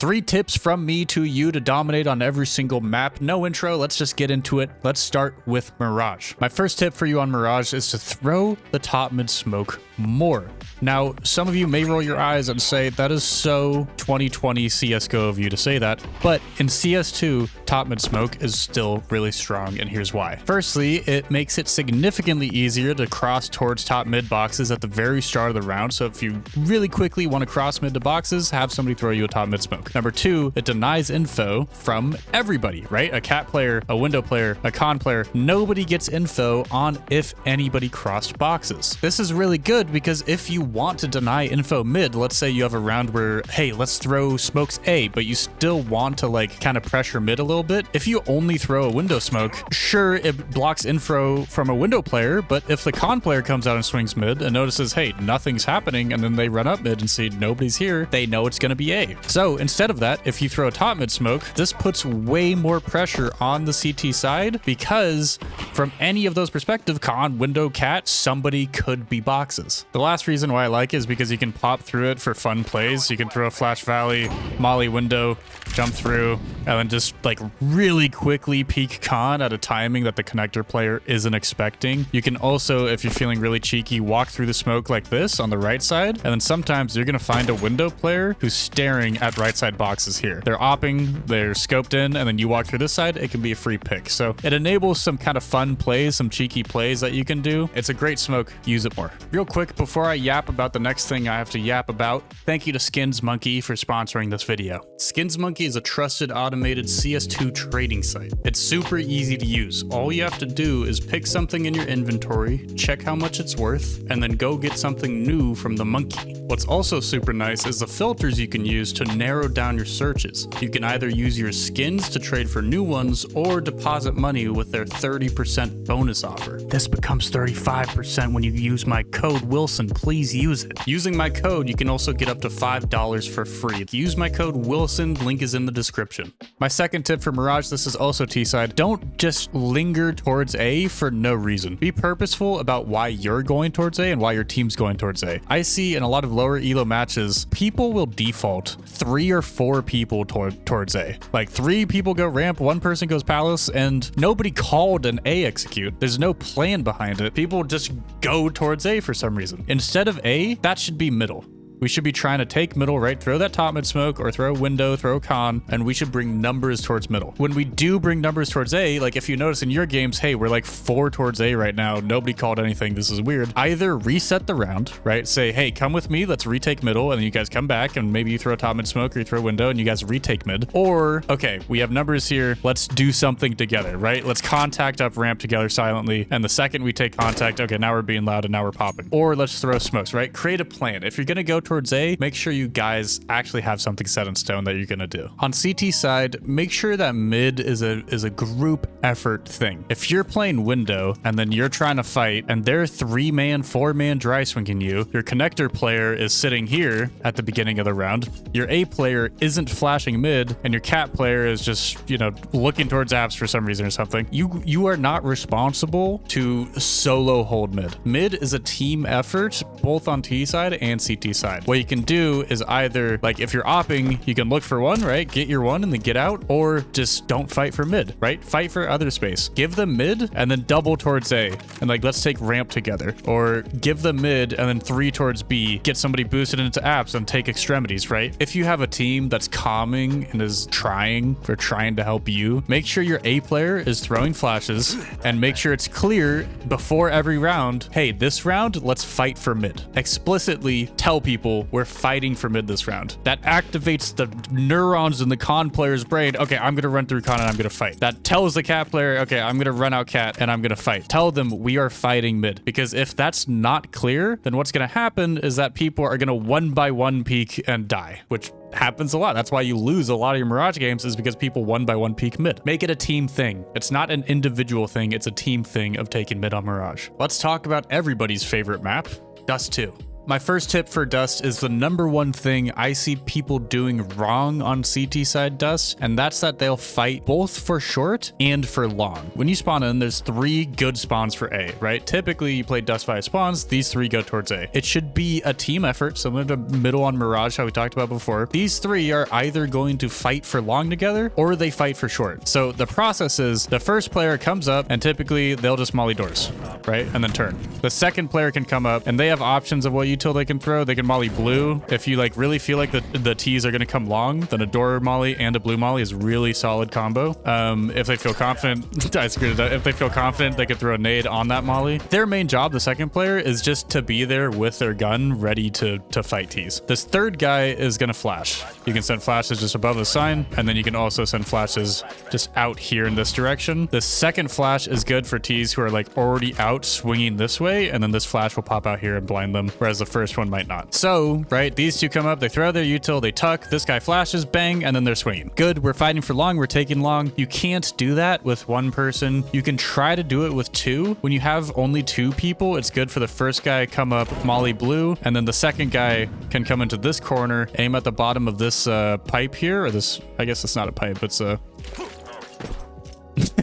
3 tips from me to you to dominate on every single map. No intro, let's just get into it. Let's start with Mirage. My first tip for you on Mirage is to throw the top mid smoke more. Now, some of you may roll your eyes and say that is so 2020 CSGO of you to say that, but in CS2, top mid smoke is still really strong, and here's why. Firstly, it makes it significantly easier to cross towards top mid boxes at the very start of the round, so if you really quickly want to cross mid to boxes, have somebody throw you a top mid smoke. Number 2, it denies info from everybody, right? A cat player, a window player, a con player, nobody gets info on if anybody crossed boxes. This is really good because if you want to deny info mid, let's say you have a round where, hey, let's throw smokes A, but you still want to like kind of pressure mid a little bit. If you only throw a window smoke, sure, it blocks info from a window player, but if the con player comes out and swings mid and notices, hey, nothing's happening, and then they run up mid and see nobody's here, they know it's going to be A. So instead of that, if you throw a top mid smoke, this puts way more pressure on the CT side because from any of those perspectives, con, window, cat, somebody could be boxes. The last reason why I like it is because you can pop through it for fun plays. You can throw a flash valley, molly window, jump through, and then just like really quickly peek con at a timing that the connector player isn't expecting. You can also, if you're feeling really cheeky, walk through the smoke like this on the right side, and then sometimes you're gonna find a window player who's staring at right side boxes here. They're opping, they're scoped in, and then you walk through this side, it can be a free pick. So it enables some kind of fun plays, some cheeky plays that you can do. It's a great smoke, use it more. Real quick, before I yap about the next thing I have to yap about, thank you to Skins Monkey for sponsoring this video. Skins Monkey is a trusted automated CS2 trading site. It's super easy to use. All you have to do is pick something in your inventory, check how much it's worth, and then go get something new from the monkey. What's also super nice is the filters you can use to narrow down your searches. You can either use your skins to trade for new ones or deposit money with their 30% bonus offer. This becomes 35% when you use my code Wilson. Please use it. Using my code, you can also get up to $5 for free. Use my code Wilson, link is in the description. My second tip for Mirage, this is also T-side. Don't just linger towards A for no reason. Be purposeful about why you're going towards A and why your team's going towards A. I see in a lot of lower elo matches, people will default 3 or 4 people towards A. Like 3 people go ramp, 1 person goes palace, and nobody called an A execute. There's no plan behind it. People just go towards A for some reason. Instead of A, that should be middle. We should be trying to take middle, right? Throw that top mid smoke or throw a window, throw a con, and we should bring numbers towards middle. When we do bring numbers towards A, like if you notice in your games, hey, we're like 4 towards A right now. Nobody called anything. This is weird. Either reset the round, right? Say, hey, come with me. Let's retake middle. And then you guys come back and maybe you throw a top mid smoke or you throw a window and you guys retake mid. Or, okay, we have numbers here. Let's do something together, right? Let's contact up ramp together silently. And the second we take contact, okay, now we're being loud and now we're popping. Or let's throw smokes, right? Create a plan. If you're going to go towards A, make sure you guys actually have something set in stone that you're gonna do. On CT side, make sure that mid is a group effort thing. If you're playing window and then you're trying to fight and they're 3-man, 4-man dry swinging you, your connector player is sitting here at the beginning of the round, your A player isn't flashing mid, and your cat player is just, you know, looking towards apps for some reason or something, you are not responsible to solo hold mid. Mid is a team effort, both on T side and CT side. What you can do is either, like if you're opping, you can look for one, right? Get your one and then get out, or just don't fight for mid, right? Fight for other space. Give them mid and then double towards A. And like, let's take ramp together. Or give them mid and then 3 towards B. Get somebody boosted into apps and take extremities, right? If you have a team that's calming and is trying to help you, make sure your A player is throwing flashes and make sure it's clear before every round, hey, this round, let's fight for mid. Explicitly tell people we're fighting for mid this round. That activates the neurons in the con player's brain. Okay, I'm gonna run through con and I'm gonna fight. That tells the cat player, okay, I'm gonna run out cat and I'm gonna fight. Tell them we are fighting mid. Because if that's not clear, then what's gonna happen is that people are gonna 1-by-1 peek and die, which happens a lot. That's why you lose a lot of your Mirage games, is because people 1-by-1 peek mid. Make it a team thing. It's not an individual thing. It's a team thing of taking mid on Mirage. Let's talk about everybody's favorite map, Dust 2. my first tip for Dust is the #1 thing I see people doing wrong on CT side Dust, and that's that they'll fight both for short and for long. When you spawn in, there's 3 good spawns for A, right? Typically, you play Dust 5 spawns, these 3 go towards A. It should be a team effort, similar to middle on Mirage, how we talked about before. These 3 are either going to fight for long together, or they fight for short. So the process is, the first player comes up, and typically, they'll just molly doors, right? And then turn. The second player can come up, and they have options of what util they can throw. They can molly blue. If you like really feel like the T's are going to come long, then a door molly and a blue molly is really solid combo. If they feel confident, I screwed it up. If they feel confident, they can throw a nade on that molly. Their main job, the second player, is just to be there with their gun, ready to fight T's. This third guy is going to flash. You can send flashes just above the sign, and then you can also send flashes just out here in this direction. The second flash is good for T's who are like already out swinging this way, and then this flash will pop out here and blind them, whereas the first one might not. So, right, these two come up, they throw their util, they tuck, this guy flashes, bang, and then they're swinging. Good, we're fighting for long, we're taking long. You can't do that with one person. You can try to do it with 2. When you have only 2 people, it's good for the first guy come up, molly blue, and then the second guy can come into this corner, aim at the bottom of this pipe here, or this, I guess it's not a pipe, it's a...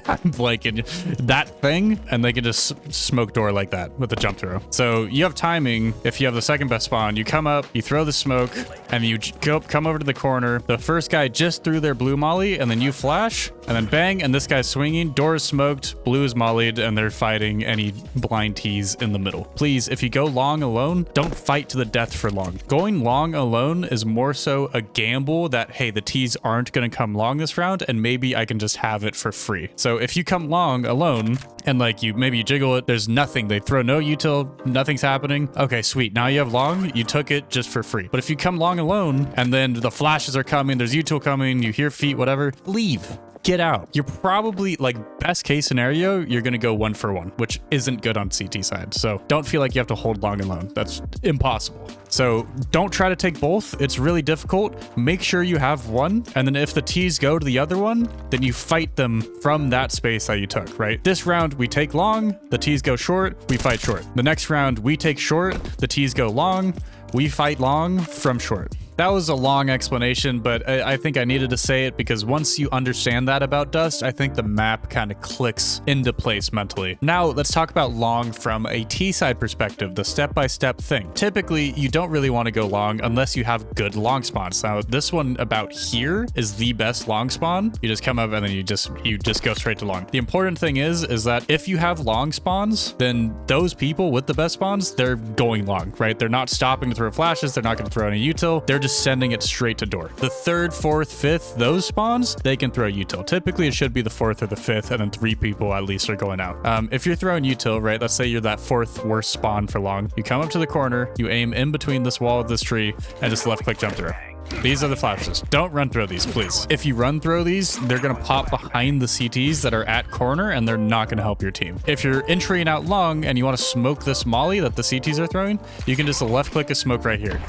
I'm blanking. That thing, and they can just smoke door like that with the jump throw. So you have timing. If you have the second best spawn, you come up, you throw the smoke, and you come over to the corner. The first guy just threw their blue molly, and then you flash, and then bang, and this guy's swinging. Door is smoked, blue is mollied, and they're fighting any blind T's in the middle. Please, if you go long alone, don't fight to the death for long. Going long alone is more so a gamble that, hey, the T's aren't going to come long this round, and maybe I can just have it for free. So if you come long alone and like maybe you jiggle it, there's nothing. They throw no util, nothing's happening. Okay, sweet. Now you have long, you took it just for free. But if you come long alone and then the flashes are coming, there's util coming, you hear feet, whatever, leave. Get out. You're probably, like, best case scenario, you're going to go 1 for 1, which isn't good on CT side. So don't feel like you have to hold long alone. That's impossible. So don't try to take both. It's really difficult. Make sure you have one. And then if the T's go to the other one, then you fight them from that space that you took, right? This round, we take long. The T's go short. We fight short. The next round, we take short. The T's go long. We fight long from short. That was a long explanation, but I think I needed to say it because once you understand that about Dust, I think the map kind of clicks into place mentally. Now, let's talk about long from a T-side perspective, the step-by-step thing. Typically, you don't really want to go long unless you have good long spawns. Now, this one about here is the best long spawn. You just come up and then you just go straight to long. The important thing is that if you have long spawns, then those people with the best spawns, they're going long, right? They're not stopping to throw flashes. They're not going to throw any util. They're just sending it straight to door. The 3rd, 4th, 5th, those spawns, they can throw util. Typically, it should be the 4th or the 5th, and then 3 people at least are going out. If you're throwing util, right, let's say you're that 4th worst spawn for long. You come up to the corner, you aim in between this wall of this tree, and just left-click jump through. These are the flashes. Don't run throw these, please. If you run throw these, they're going to pop behind the CTs that are at corner, and they're not going to help your team. If you're entering out long and you want to smoke this molly that the CTs are throwing, you can just left-click a smoke right here.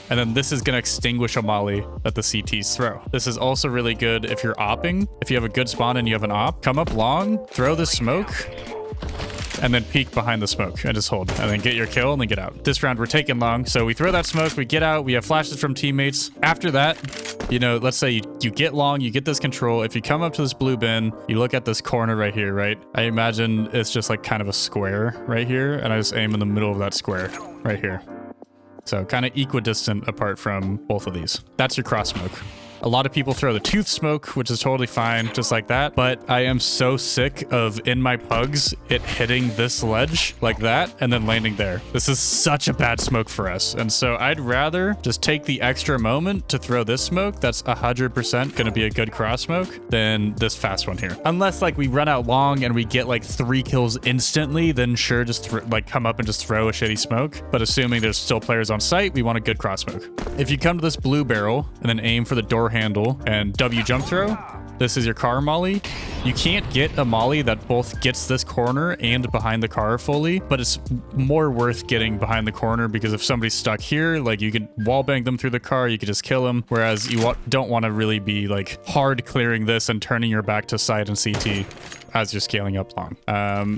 And then this is going to extinguish a molly that the CTs throw. This is also really good if you're opping. If you have a good spawn and you have an op, come up long, throw the smoke, and then peek behind the smoke and just hold. And then get your kill and then get out. This round, we're taking long. So we throw that smoke, we get out, we have flashes from teammates. After that, you know, let's say you get long, you get this control. If you come up to this blue bin, you look at this corner right here, right? I imagine it's just like kind of a square right here. And I just aim in the middle of that square right here. So kind of equidistant apart from both of these. That's your cross smoke. A lot of people throw the tooth smoke, which is totally fine, just like that. But I am so sick of, in my pugs, it hitting this ledge like that and then landing there. This is such a bad smoke for us. And so I'd rather just take the extra moment to throw this smoke that's 100% going to be a good cross smoke than this fast one here. Unless like we run out long and we get like 3 kills instantly, then sure, just like come up and just throw a shitty smoke. But assuming there's still players on site, we want a good cross smoke. If you come to this blue barrel and then aim for the door handle and W jump throw, this is your car molly. You can't get a molly that both gets this corner and behind the car fully, but it's more worth getting behind the corner because if somebody's stuck here, like you could wall bang them through the car, you could just kill them. Whereas you don't want to really be like hard clearing this and turning your back to side and CT. as you're scaling up long.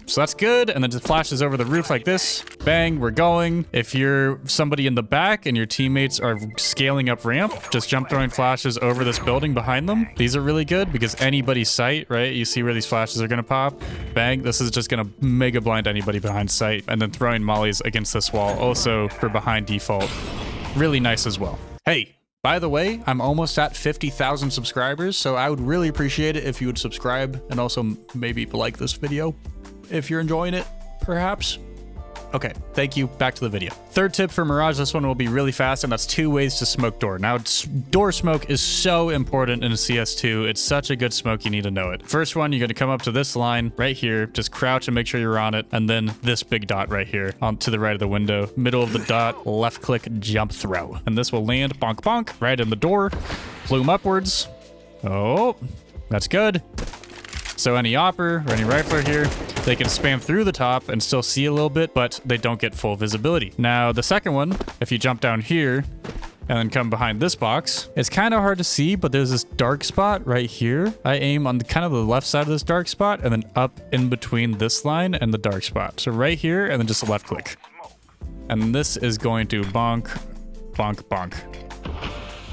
So that's good. And then just flashes over the roof like this. Bang, we're going. If you're somebody in the back and your teammates are scaling up ramp, just jump throwing flashes over this building behind them. These are really good because anybody's sight, right? You see where these flashes are going to pop. Bang, this is just going to mega blind anybody behind sight. And then throwing mollies against this wall also for behind default. Really nice as well. Hey, by the way, I'm almost at 50,000 subscribers, so I would really appreciate it if you would subscribe and also maybe like this video if you're enjoying it, perhaps. Okay, thank you. Back to the video. Third tip for Mirage. This one will be really fast, and that's 2 ways to smoke door. Now, door smoke is so important in CS2. It's such a good smoke, you need to know it. First one, you're going to come up to this line right here. Just crouch and make sure you're on it. And then this big dot right here on to the right of the window. Middle of the dot, left click, jump throw. And this will land bonk bonk right in the door. Plume upwards. Oh, that's good. So any opper or any rifler here, they can spam through the top and still see a little bit, but they don't get full visibility. Now, the second one, if you jump down here and then come behind this box, it's kind of hard to see, but there's this dark spot right here. I aim on kind of the left side of this dark spot and then up in between this line and the dark spot. So right here and then just a left click. And this is going to bonk, bonk, bonk.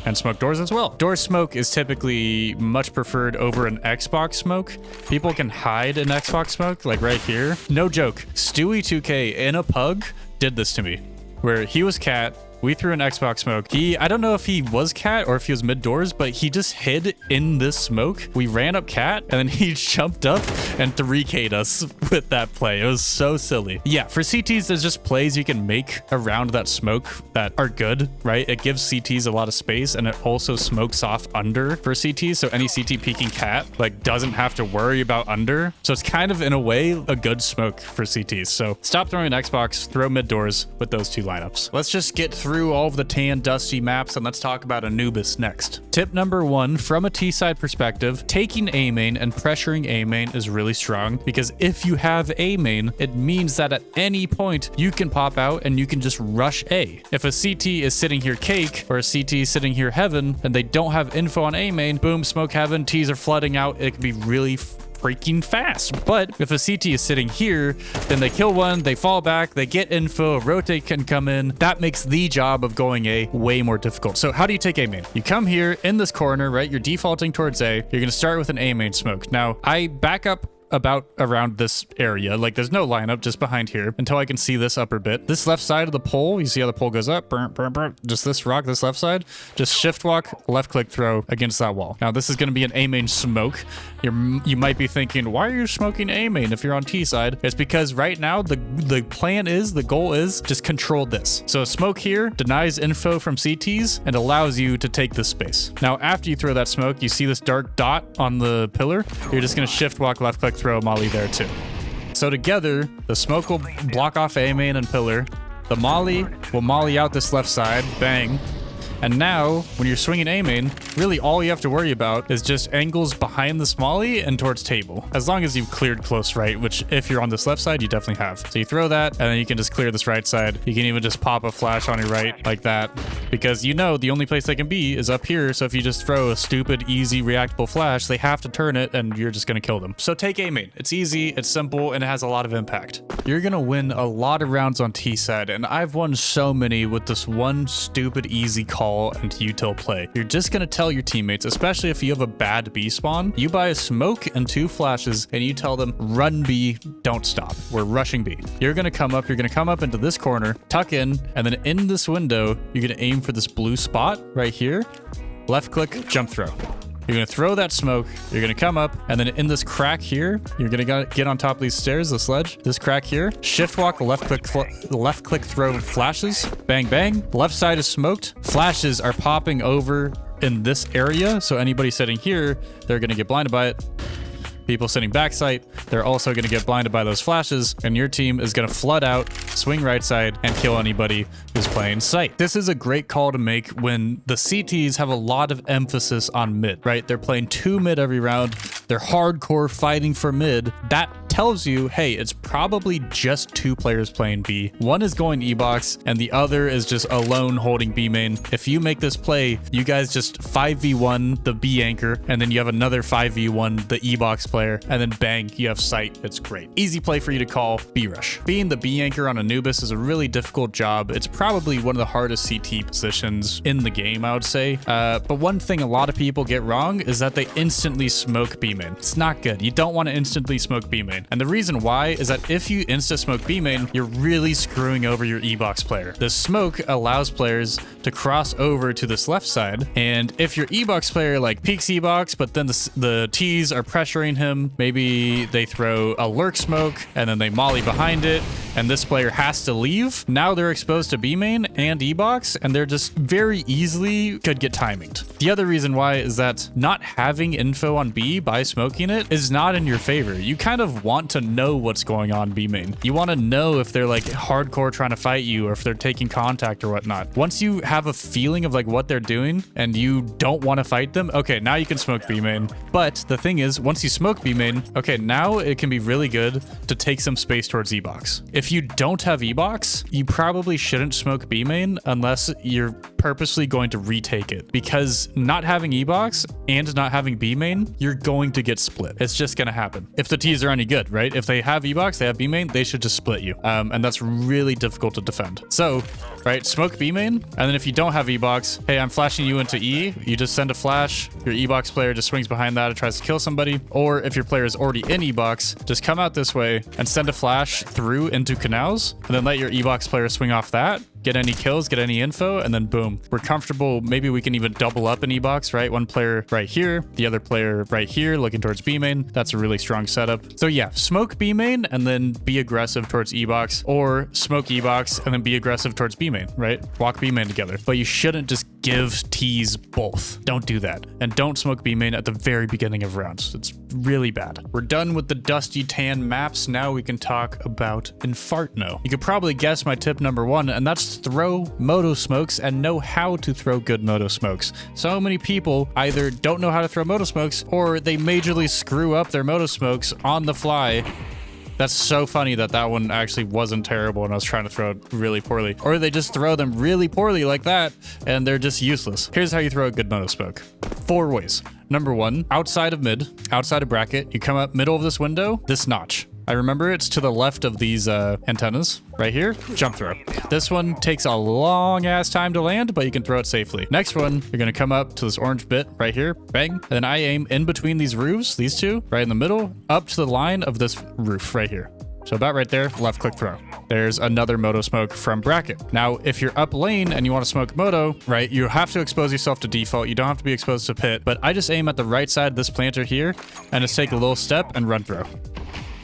And smoke doors as well. Door smoke is typically much preferred over an Xbox smoke. People can hide in Xbox smoke, like right here. No joke. Stewie2K in a pug did this to me, where he was cat. We threw an Xbox smoke. I don't know if he was cat or if he was mid doors, but he just hid in this smoke. We ran up cat and then he jumped up and 3K'd us with that play. It was so silly. Yeah, for CTs, there's just plays you can make around that smoke that are good, right? It gives CTs a lot of space and it also smokes off under for CTs. So any CT peeking cat like doesn't have to worry about under. So it's kind of in a way a good smoke for CTs. So stop throwing Xbox, throw mid doors with those two lineups. Let's just get through all of the tan dusty maps and let's talk about Anubis next. Tip number 1, from a T side perspective, taking A main and pressuring A main is really strong because if you have A main, it means that at any point you can pop out and you can just rush A. If a CT is sitting here cake or a CT is sitting here heaven and they don't have info on A main, boom, smoke heaven, T's are flooding out. It can be really freaking fast. But if a CT is sitting here, then they kill one, they fall back, they get info, a rotate can come in. That makes the job of going A way more difficult. So how do you take A main? You come here in this corner, right? You're defaulting towards A. You're going to start with an A main smoke. Now, I back up about around this area, like there's no lineup, just behind here until I can see this upper bit. This left side of the pole, you see how the pole goes up, burn, burn, burn. Just this rock, this left side, just shift walk, left click throw against that wall. Now this is going to be an A main smoke. You might be thinking, why are you smoking A main if you're on T side? It's because right now the goal is just control this. So a smoke here denies info from CTs and allows you to take this space. Now after you throw that smoke, you see this dark dot on the pillar. You're just going to shift walk, left click throw a molly there too. So together, the smoke will block off A main and pillar. The molly will molly out this left side, bang. And now, when you're swinging A main, really all you have to worry about is just angles behind this molly and towards table. As long as you've cleared close right, which if you're on this left side, you definitely have. So you throw that, and then you can just clear this right side. You can even just pop a flash on your right like that, because you know the only place they can be is up here. So if you just throw a stupid, easy, reactable flash, they have to turn it, and you're just going to kill them. So take A main. It's easy, it's simple, and it has a lot of impact. You're going to win a lot of rounds on T side, and I've won so many with this one stupid, easy call and util play. You're just gonna tell your teammates, especially if you have a bad B spawn, you buy a smoke and 2 flashes and you tell them, run B, don't stop. We're rushing B. You're gonna come up into this corner, tuck in, and then in this window, you're gonna aim for this blue spot right here, left click, jump throw. You're going to throw that smoke, you're going to come up, and then in this crack here, you're going to get on top of these stairs, this ledge, this crack here, shift walk, left click throw flashes, bang, bang. Left side is smoked. Flashes are popping over in this area, so anybody sitting here, they're going to get blinded by it. People sitting backside, they're also going to get blinded by those flashes, and your team is going to flood out, swing right side, and kill anybody who's playing sight. This is a great call to make when the CTs have a lot of emphasis on mid, right? They're playing 2 mid every round. They're hardcore fighting for mid. That tells you, hey, it's probably just 2 players playing B. One is going E-box and the other is just alone holding B main. If you make this play, you guys just 5v1 the B anchor, and then you have another 5v1 the E-box player, and then bang, you have sight. It's great. Easy play for you to call B rush. Being the B anchor on Anubis is a really difficult job. It's probably one of the hardest CT positions in the game, I would say. But one thing a lot of people get wrong is that they instantly smoke B main. It's not good. You don't want to instantly smoke B main. And the reason why is that if you insta smoke B main, you're really screwing over your E-box player. The smoke allows players to cross over to this left side. And if your E-box player like peeks E-box, but then the T's are pressuring him, maybe they throw a lurk smoke and then they molly behind it, and this player has to leave. Now they're exposed to B main and E-box, and they're just very easily could get timinged. The other reason why is that not having info on B by smoking it is not in your favor. You kind of want to know what's going on B main. You want to know if they're like hardcore trying to fight you or if they're taking contact or whatnot. Once you have a feeling of like what they're doing and you don't want to fight them, okay, now you can smoke B main. But the thing is, once you smoke B main, okay, now it can be really good to take some space towards E-box. If you don't have E-box, you probably shouldn't smoke B main unless you're purposely going to retake it, because not having E-box and not having B main, you're going to get split. It's just going to happen. If the T's are any good, right? If they have E-box, they have B main, they should just split you. And that's really difficult to defend. So, right, smoke B main, and then if you don't have E-box, hey, I'm flashing you into E, you just send a flash, your E-box player just swings behind that and tries to kill somebody. Or if your player is already in E-box, just come out this way and send a flash through into canals, and then let your E-box player swing off that, get any kills, get any info, and then boom, we're comfortable. Maybe we can even double up in E-box, right? One player right here, the other player right here looking towards B main. That's a really strong setup. So yeah, smoke B main and then be aggressive towards E-box, or smoke E-box and then be aggressive towards B main, right? Walk B main together. But you shouldn't just give T's both. Don't do that. And don't smoke B main at the very beginning of rounds. It's really bad. We're done with the dusty tan maps. Now we can talk about Inferno. You could probably guess my tip number 1, and that's throw moto smokes and know how to throw good moto smokes. So many people either don't know how to throw moto smokes, or they majorly screw up their moto smokes on the fly. That's so funny that that one actually wasn't terrible and I was trying to throw it really poorly. Or they just throw them really poorly like that and they're just useless. Here's how you throw a good moto smoke. 4 ways. Number 1, outside of mid, outside of bracket, you come up middle of this window, this notch. I remember it's to the left of these antennas right here. Jump throw. This one takes a long ass time to land, but you can throw it safely. Next one, you're going to come up to this orange bit right here. Bang. And then I aim in between these roofs, these two, right in the middle, up to the line of this roof right here. So about right there, left click throw. There's another moto smoke from bracket. Now, if you're up lane and you want to smoke moto, right, you have to expose yourself to default. You don't have to be exposed to pit, but I just aim at the right side of this planter here and just take a little step and run throw.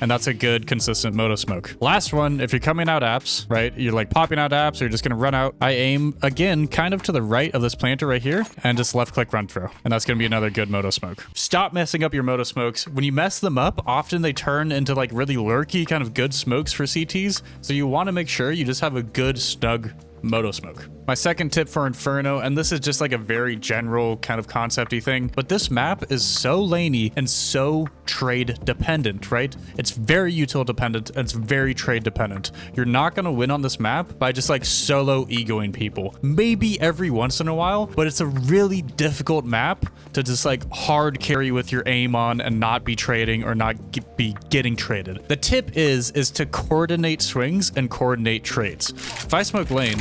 And that's a good, consistent moto smoke. Last one, if you're coming out apps, right? You're like popping out apps, or you're just gonna run out. I aim, again, kind of to the right of this planter right here, and just left click run throw. And that's gonna be another good moto smoke. Stop messing up your moto smokes. When you mess them up, often they turn into like really lurky, kind of good smokes for CTs. So you wanna make sure you just have a good, snug moto smoke. My second tip for Inferno, and this is just like a very general kind of concept-y thing, but this map is so laney and so trade dependent, right? It's very util dependent and it's very trade dependent. You're not going to win on this map by just like solo egoing people. Maybe every once in a while, but it's a really difficult map to just like hard carry with your aim on and not be trading or not be getting traded. The tip is to coordinate swings and coordinate trades. If I smoke lane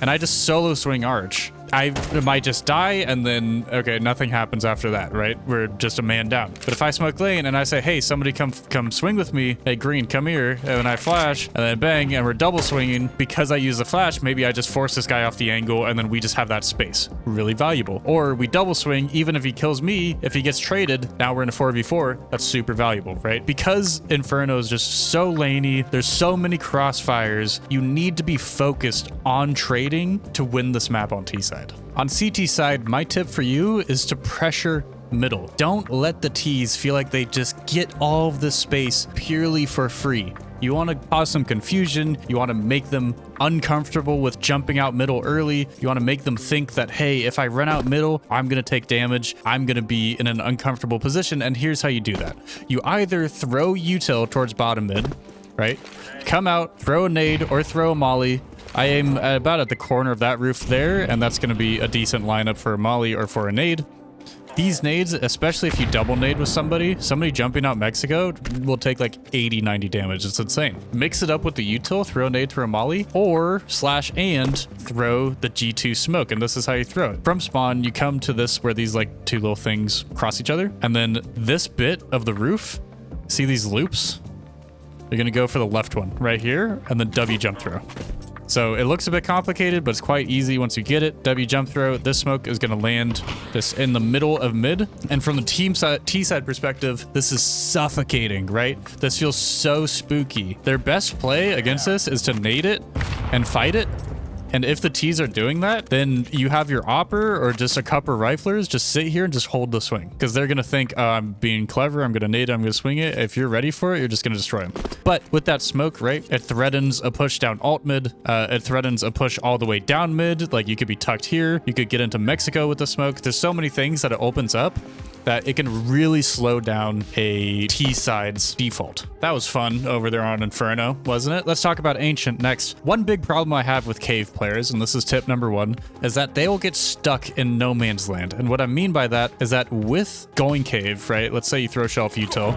and I just solo swing arch, I might just die and then, okay, nothing happens after that, right? We're just a man down. But if I smoke lane and I say, hey, somebody come swing with me, hey, green, come here, and then I flash, and then bang, and we're double swinging, because I use the flash, maybe I just force this guy off the angle, and then we just have that space. Really valuable. Or we double swing, even if he kills me, if he gets traded, now we're in a 4v4, that's super valuable, right? Because Inferno is just so laney, there's so many crossfires, you need to be focused on trading to win this map on T side. On CT side, my tip for you is to pressure middle. Don't let the T's feel like they just get all of this space purely for free. You want to cause some confusion. You want to make them uncomfortable with jumping out middle early. You want to make them think that, hey, if I run out middle, I'm going to take damage. I'm going to be in an uncomfortable position. And here's how you do that. You either throw util towards bottom mid, right? Come out, throw a nade or throw a molly. I aim about at the corner of that roof there, and that's going to be a decent lineup for a molly or for a nade. These nades, especially if you double nade with somebody jumping out Mexico will take like 80, 90 damage. It's insane. Mix it up with the util, throw a nade, throw a molly, or slash and throw the G2 smoke. And this is how you throw it. From spawn, you come to this where these like two little things cross each other. And then this bit of the roof, see these loops? You're going to go for the left one right here and then W jump throw. So it looks a bit complicated, but it's quite easy once you get it. W jump throw, this smoke is going to land this in the middle of mid. And from the T side perspective, this is suffocating, right? This feels so spooky. Their best play against this is to nade it and fight it. And if the T's are doing that, then you have your opper or just a couple riflers just sit here and just hold the swing. Because they're going to think, oh, I'm being clever, I'm going to nade it, I'm going to swing it. If you're ready for it, you're just going to destroy them. But with that smoke, right, it threatens a push down alt mid. It threatens a push all the way down mid. Like you could be tucked here. You could get into Mexico with the smoke. There's so many things that it opens up that it can really slow down a T side's default. That was fun over there on Inferno, wasn't it? Let's talk about Ancient next. One big problem I have with cave players, and this is tip number one, is that they will get stuck in no man's land. And what I mean by that is that with going cave, right? Let's say you throw shelf util,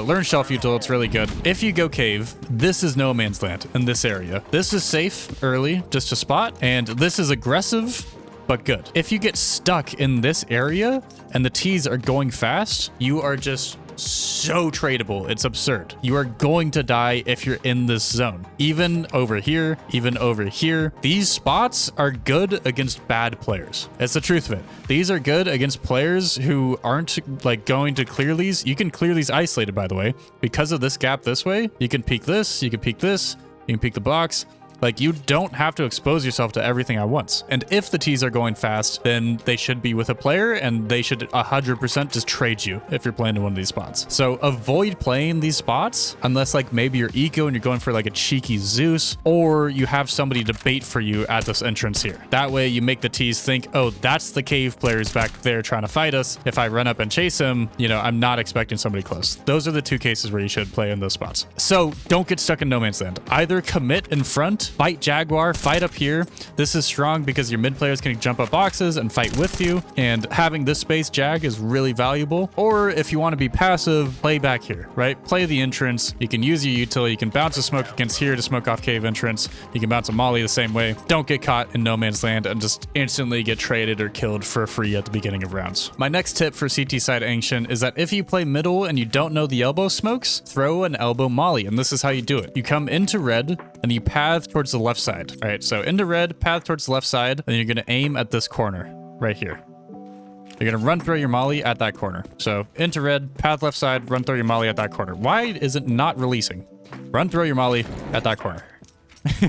learn shelf util, it's really good. If you go cave, this is no man's land in this area. This is safe early, just to spot, and this is aggressive, but good. If you get stuck in this area and the T's are going fast, you are just so tradable. It's absurd. You are going to die if you're in this zone. Even over here, even over here. These spots are good against bad players. It's the truth of it. These are good against players who aren't like going to clear these. You can clear these isolated, by the way. Because of this gap this way, you can peek this, you can peek this, you can peek the box. Like, you don't have to expose yourself to everything at once. And if the T's are going fast, then they should be with a player and they should 100% just trade you if you're playing in one of these spots. So avoid playing these spots unless like maybe you're eco and you're going for like a cheeky Zeus, or you have somebody to bait for you at this entrance here. That way you make the T's think, oh, that's the cave players back there trying to fight us. If I run up and chase him, you know, I'm not expecting somebody close. Those are the two cases where you should play in those spots. So don't get stuck in no man's land. Either commit in front, fight Jaguar, fight up here. This is strong because your mid players can jump up boxes and fight with you, and having this space Jag is really valuable. Or if you want to be passive, play back here, right? Play the entrance. You can use your utility. You can bounce a smoke against here to smoke off cave entrance. You can bounce a molly the same way. Don't get caught in no man's land and just instantly get traded or killed for free at the beginning of rounds. My next tip for CT side Ancient is that if you play middle and you don't know the elbow smokes, throw an elbow molly, and this is how you do it. You come into red and you path towards the left side. All right, so into red, path towards the left side, and you're going to aim at this corner right here. You're going to run throw your molly at that corner. So into red, path left side, run throw your molly at that corner. Why is it not releasing? Run throw your molly at that corner.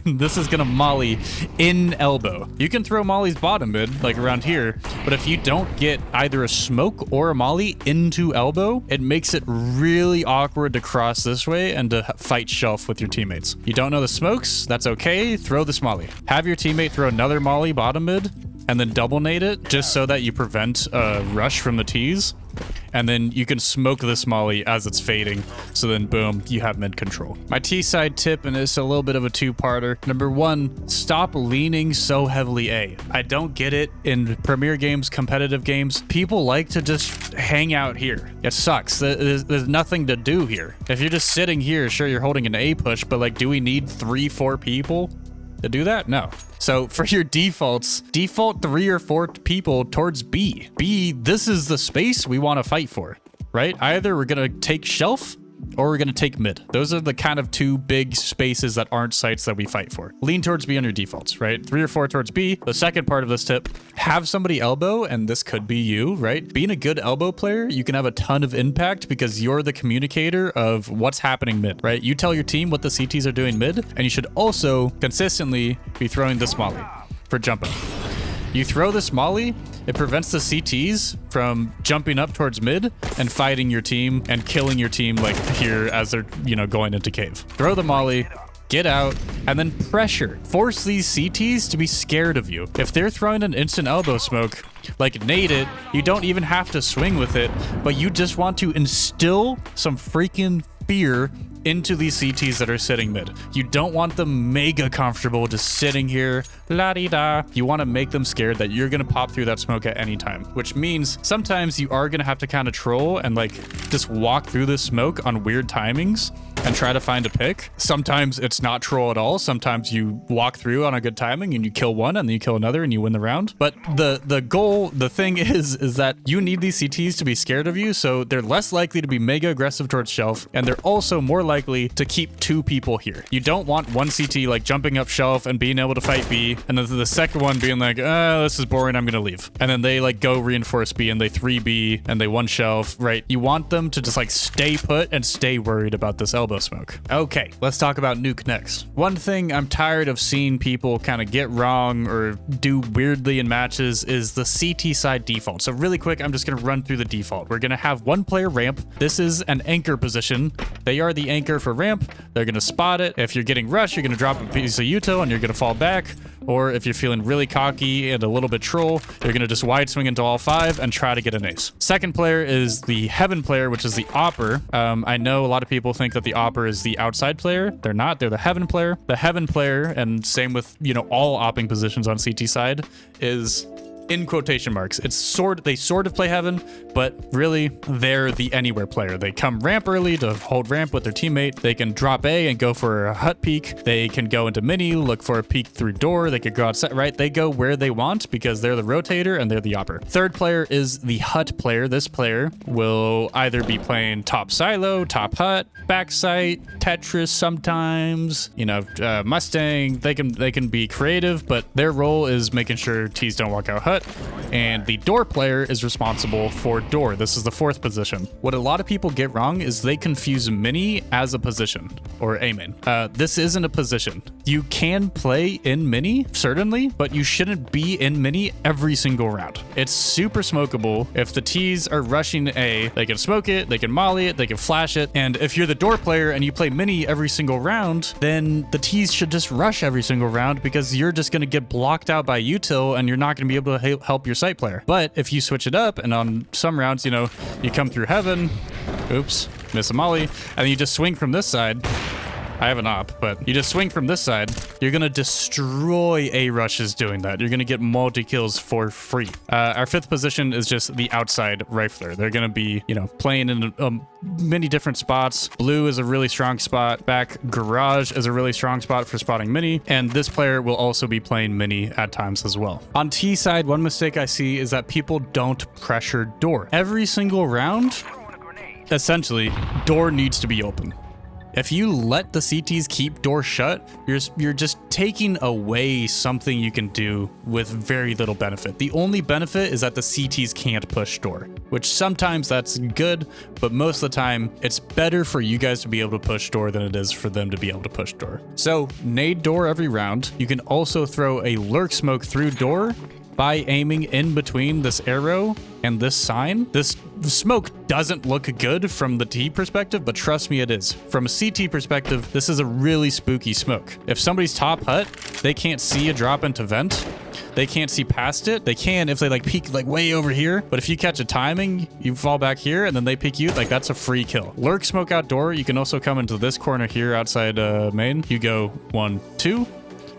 This is gonna molly in elbow. You can throw mollies bottom mid, like around here, but if you don't get either a smoke or a molly into elbow, it makes it really awkward to cross this way and to fight shelf with your teammates. You don't know the smokes? That's okay. Throw this molly. Have your teammate throw another molly bottom mid, and then double nade it just so that you prevent a rush from the T's. And then you can smoke this molly as it's fading. So then boom, you have mid control. My T side tip, and it's a little bit of a two-parter. Number one, stop leaning so heavily A. I don't get it in Premier games, competitive games. People like to just hang out here. It sucks. There's nothing to do here. If you're just sitting here, sure, you're holding an A push, but like, do we need 3-4 people to do that? No. So for your defaults, default 3 or 4 people towards B. B, this is the space we want to fight for, right? Either we're going to take shelf or we're going to take mid. Those are the kind of two big spaces that aren't sites that we fight for. Lean towards B on your defaults, right? 3 or 4 towards B. The second part of this tip, have somebody elbow, and this could be you, right? Being a good elbow player, you can have a ton of impact because you're the communicator of what's happening mid, right? You tell your team what the CTs are doing mid, and you should also consistently be throwing this molly for jump up. You throw this molly, it prevents the CTs from jumping up towards mid and fighting your team and killing your team like here as they're, you know, going into cave. Throw the molly, get out, and then pressure. Force these CTs to be scared of you. If they're throwing an instant elbow smoke, like nade it, you don't even have to swing with it, but you just want to instill some freaking fear into these CTs that are sitting mid. You don't want them mega comfortable just sitting here, la-di-da. You want to make them scared that you're going to pop through that smoke at any time, which means sometimes you are going to have to kind of troll and like just walk through this smoke on weird timings and try to find a pick. Sometimes it's not troll at all. Sometimes you walk through on a good timing and you kill one and then you kill another and you win the round. But the goal, the thing is that you need these CTs to be scared of you, so they're less likely to be mega aggressive towards shelf, and they're also more likely to keep two people here. You don't want one CT like jumping up shelf and being able to fight B, and then the second one being like, this is boring, I'm gonna leave. And then they like go reinforce B and they 3B and they one shelf, right? You want them to just like stay put and stay worried about this elbow smoke. Okay, let's talk about Nuke next. One thing I'm tired of seeing people kind of get wrong or do weirdly in matches is the CT side default. So really quick, I'm just gonna run through the default. We're gonna have one player ramp. This is an anchor position. They are the anchor for ramp. They're gonna spot it. If you're getting rushed, you're gonna drop a piece of util and you're gonna fall back. Or if you're feeling really cocky and a little bit troll, you're gonna just wide swing into all five and try to get an ace. Second player is the heaven player, which is the opper. I know a lot of people think that the opper is the outside player. They're not, they're the heaven player. The heaven player, and same with, you know, all opping positions on CT side, is in quotation marks. They sort of play heaven, but really they're the anywhere player. They come ramp early to hold ramp with their teammate. They can drop A and go for a hut peek. They can go into mini, look for a peek through door. They could go outside, right? They go where they want because they're the rotator and they're the opper. Third player is the hut player. This player will either be playing top silo, top hut, backside, Tetris sometimes, you know, Mustang. They can be creative, but their role is making sure T's don't walk out hut. And the door player is responsible for door. This is the fourth position. What a lot of people get wrong is they confuse mini as a position or a main. This isn't a position. You can play in mini, certainly, but you shouldn't be in mini every single round. It's super smokable. If the T's are rushing A, they can smoke it, they can molly it, they can flash it. And if you're the door player and you play mini every single round, then the T's should just rush every single round because you're just going to get blocked out by util and you're not going to be able to help your site player. But if you switch it up and on some rounds, you know, you come through heaven, oops, miss a molly, and then you just swing from this side. I have an op, but you just swing from this side, you're going to destroy A rushes doing that. You're going to get multi-kills for free. Our fifth position is just the outside rifler. They're going to be, you know, playing in many different spots. Blue is a really strong spot. Back garage is a really strong spot for spotting mini. And this player will also be playing mini at times as well. On T side, one mistake I see is that people don't pressure door. Every single round, essentially, door needs to be open. If you let the CTs keep door shut, you're just taking away something you can do with very little benefit. The only benefit is that the CTs can't push door, which sometimes that's good, but most of the time it's better for you guys to be able to push door than it is for them to be able to push door. So nade door every round. You can also throw a lurk smoke through door by aiming in between this arrow and this sign. This smoke doesn't look good from the T perspective, but trust me, it is. From a CT perspective, this is a really spooky smoke. If somebody's top hut, they can't see a drop into vent. They can't see past it. They can if they like peek like way over here, but if you catch a timing, you fall back here and then they peek you, like that's a free kill. Lurk smoke outdoor. You can also come into this corner here outside main. You go 1, 2.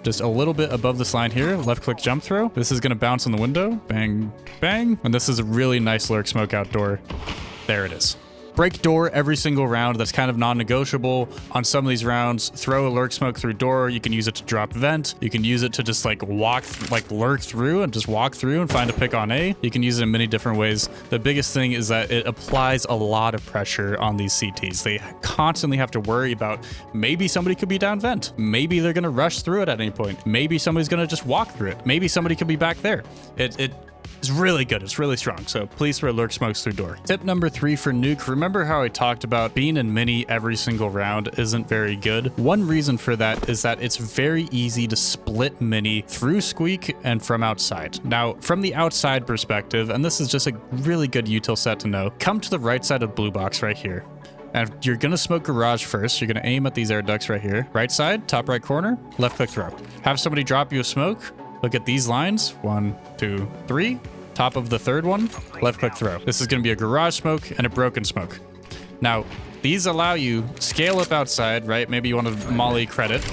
Just a little bit above this line here, left click jump throw. This is gonna bounce on the window, bang, bang. And this is a really nice lurk smoke outdoor. There it is. Break door every single round. That's kind of non-negotiable. On some of these rounds, throw a lurk smoke through door. You can use it to drop vent. You can use it to just like lurk through and just walk through and find a pick on A. You can use it in many different ways. The biggest thing is that it applies a lot of pressure on these CTs. They constantly have to worry about maybe somebody could be down vent. Maybe they're gonna rush through it at any point. Maybe somebody's gonna just walk through it. Maybe somebody could be back there. It is really good. It's really strong. So please throw lurk smokes through door. Tip number 3 for Nuke. Remember how I talked about being in mini every single round isn't very good? One reason for that is that it's very easy to split mini through squeak and from outside. Now, from the outside perspective, and this is just a really good util set to know, come to the right side of blue box right here. And you're gonna smoke garage first. You're gonna aim at these air ducts right here. Right side, top right corner, left click throw. Have somebody drop you a smoke. Look at these lines. 1, 2, 3. Top of the third one, left click throw. This is gonna be a garage smoke and a broken smoke. Now, these allow you scale up outside, right? Maybe you want to molly credit.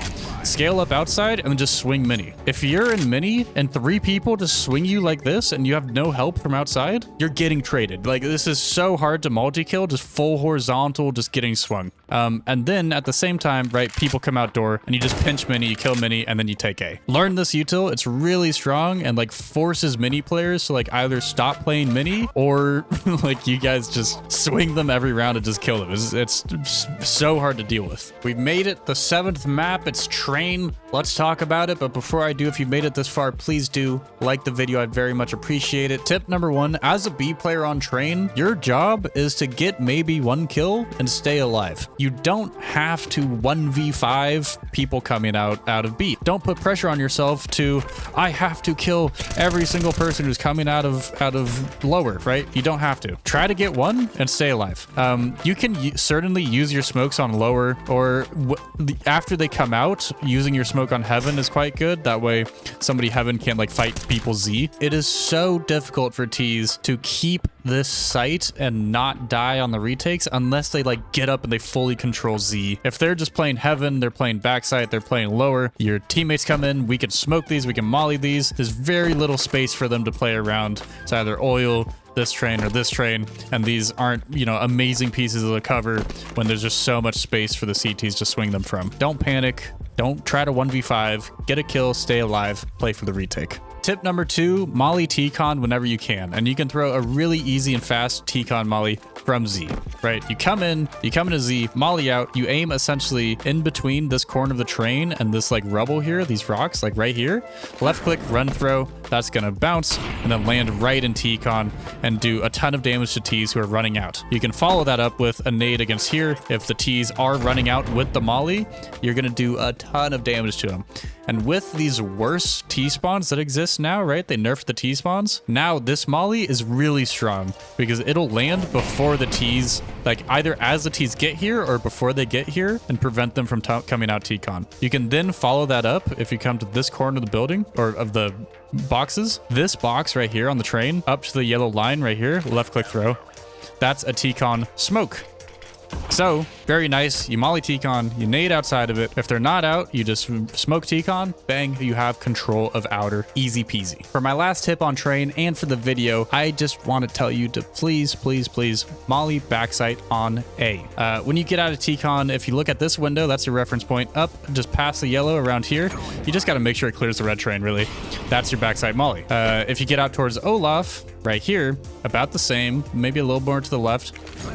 Scale up outside and then just swing mini. If you're in mini and 3 people just swing you like this and you have no help from outside, you're getting traded. Like, this is so hard to multi-kill, just full horizontal, just getting swung. And then at the same time, right, people come outdoor and you just pinch mini, you kill mini, and then you take A. Learn this util. It's really strong and like forces mini players to like either stop playing mini or like you guys just swing them every round and just kill them. It's so hard to deal with. We've made it the 7th map. It's train. Let's talk about it. But before I do, if you made it this far, please do like the video. I'd very much appreciate it. Tip number 1, as a B player on train, your job is to get maybe 1 kill and stay alive. You don't have to 1v5 people coming out of B. Don't put pressure on yourself to, I have to kill every single person who's coming out of lower, right? You don't have to. Try to get 1 and stay alive. You can certainly use your smokes on lower, or after they come out, using your smoke on heaven is quite good. That way somebody heaven can't like fight people Z. It is so difficult for T's to keep this site and not die on the retakes unless they like get up and they fully control Z. If they're just playing heaven, they're playing backside, they're playing lower, your teammates come in, we can smoke these, we can molly these. There's very little space for them to play around. It's either oil, this train, or this train, and these aren't, you know, amazing pieces of the cover when there's just so much space for the CTs to swing them from. Don't panic. Don't try to 1v5. Get a kill, stay alive, play for the retake. Tip number 2, molly T-con whenever you can. And you can throw a really easy and fast T-con molly from Z, right? You come into Z, molly out, you aim essentially in between this corner of the train and this like rubble here, these rocks, like right here. Left click, run throw, that's gonna bounce and then land right in T-con and do a ton of damage to T's who are running out. You can follow that up with a nade against here. If the T's are running out with the molly, you're gonna do a ton of damage to them. And with these worse T-spawns that exist now, right? They nerfed the T-spawns. Now this molly is really strong because it'll land before the T's, like either as the T's get here or before they get here, and prevent them from coming out T-con. You can then follow that up if you come to this corner of the building or of the boxes. This box right here on the train up to the yellow line right here, left click throw. That's a T-con smoke. So, very nice. You molly T-con, you nade outside of it. If they're not out, you just smoke T-con, bang, you have control of outer. Easy peasy. For my last tip on train and for the video, I just want to tell you to please, please, please molly backside on A. When you get out of T-con, if you look at this window, that's your reference point. Up, just past the yellow around here, you just got to make sure it clears the red train, really. That's your backside molly. If you get out towards Olaf, right here, about the same, maybe a little more to the left,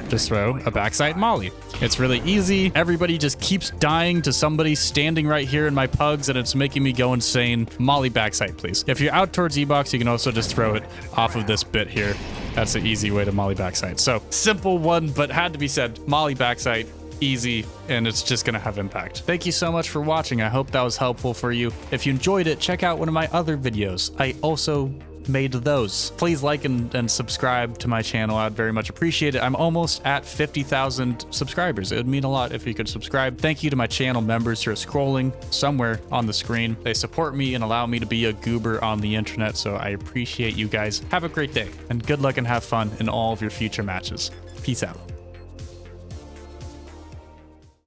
just throw a backside molly. It's really easy. Everybody just keeps dying to somebody standing right here in my pugs, and it's making me go insane. Molly backside, please. If you're out towards E-box, you can also just throw it off of this bit here. That's an easy way to molly backside. So simple one, but had to be said. Molly backside, easy, and it's just gonna have impact. Thank you so much for watching. I hope that was helpful for you. If you enjoyed it, check out one of my other videos. I also made those. Please like and subscribe to my channel. I'd very much appreciate it. I'm almost at 50,000 subscribers. It would mean a lot if you could subscribe. Thank you to my channel members who are scrolling somewhere on the screen. They support me and allow me to be a goober on the internet, so I appreciate you guys. Have a great day and good luck and have fun in all of your future matches. Peace out.